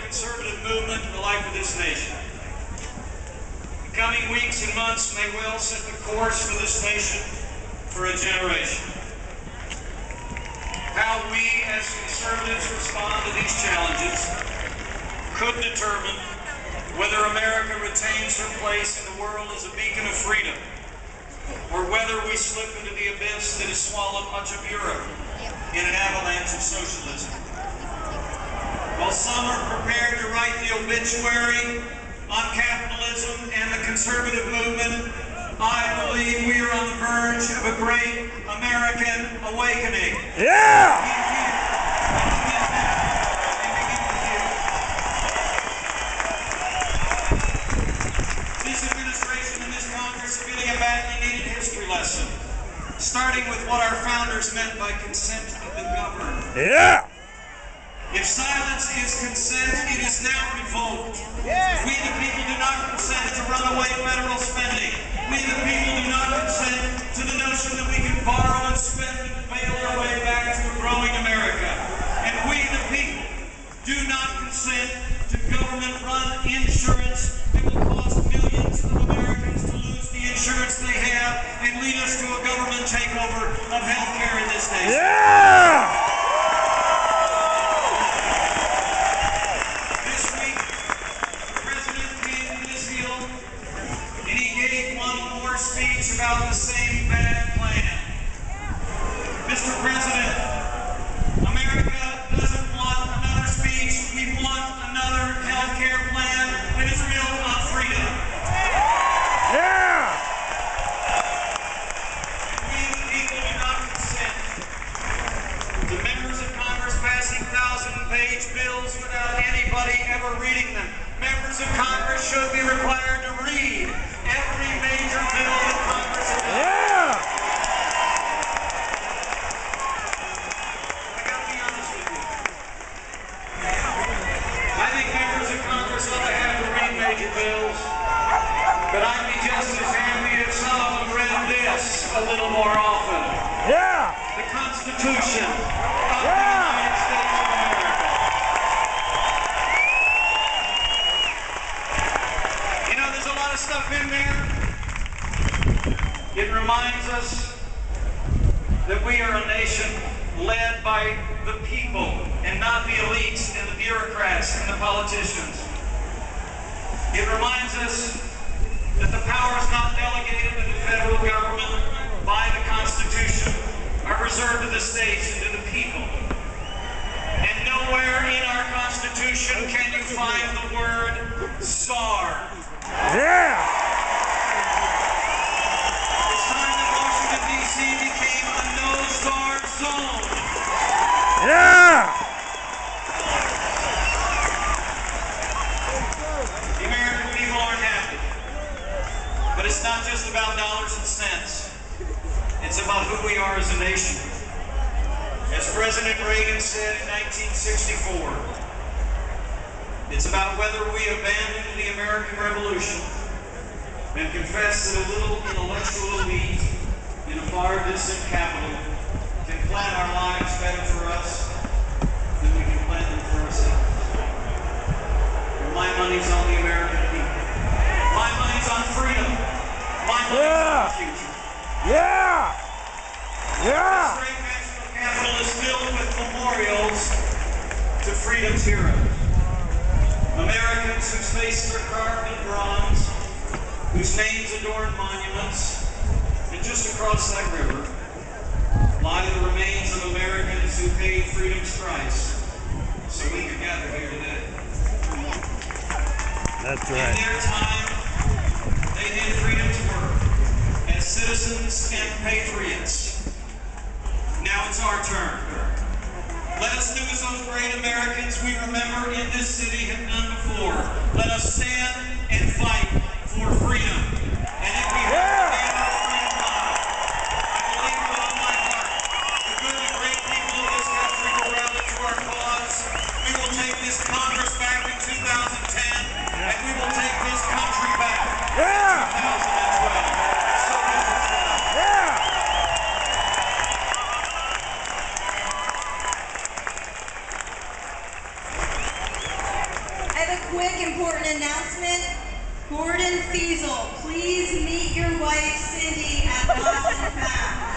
conservative movement in the life of this nation. The coming weeks and months may well set the course for this nation for a generation. How we as conservatives respond to these challenges could determine whether America retains her place in the world as a beacon of freedom, or whether we slip into the abyss that has swallowed much of Europe in an avalanche of socialism. While some are prepared to write the obituary on capitalism and the conservative movement, I believe we are on the verge of a great American awakening. Yeah! This administration and this Congress are getting a badly needed history lesson, starting with what our founders meant by consent of the governed. Yeah! If silence is consent, it is now revoked. We the people do not consent to runaway federal spending. We the people do not consent to the notion that we can borrow and spend and bail our way back to a growing America. And we the people do not consent to government-run insurance that will cost millions of Americans to lose the insurance they have and lead us to a government takeover of health care in this nation. Yeah! Speech about the same bad plan. Mr. President, America doesn't want another speech. We want another health care plan that is built on freedom. Yeah! We the people do not consent to members of Congress passing 1,000-page bills without anybody ever reading them. Members of Congress should be required to read every major bill that Congress has done. Yeah! I gotta be honest with you. I think members of Congress ought to have to read major bills, but I'd be just as happy if some of them read this a little more often. Yeah! The Constitution of the United States of America. You know, there's a lot of stuff in there. It reminds us that we are a nation led by the people and not the elites and the bureaucrats and the politicians. It reminds us that the powers not delegated to the federal government by the Constitution are reserved to the states and to the people. And nowhere in our Constitution can you find the word SAR. Yeah! It's time that Washington, D.C. became a no-SAR zone. Yeah! The American people aren't happy. But it's not just about dollars and cents. It's about who we are as a nation. As President Reagan said in 1964, it's about whether we abandon the American Revolution and confess that a little intellectual elite in a far distant capital can plan our lives better for us than we can plan them for ourselves. My money's on the American people. My money's on freedom. My money's on the future. Yeah! Yeah! This great national capital is filled with memorials to freedom's heroes. Americans whose faces are carved in bronze, whose names adorn monuments, and just across that river lie the remains of Americans who paid freedom's price so we could gather here today. That's In right. their time, they did freedom's work as citizens and patriots. Now it's our turn. Let us do as those great Americans we remember in this city have done before. Let us stand and fight for freedom. And if we have to stand our freedom line, I believe with all my heart, the good and great people of this country will rally to our cause. We will take this Congress back in 2010, and we will take this country back in 2012. So good to see you. Yeah! quick, important announcement. Gordon Fiesel, please meet your wife, Cindy, at Lost and Found.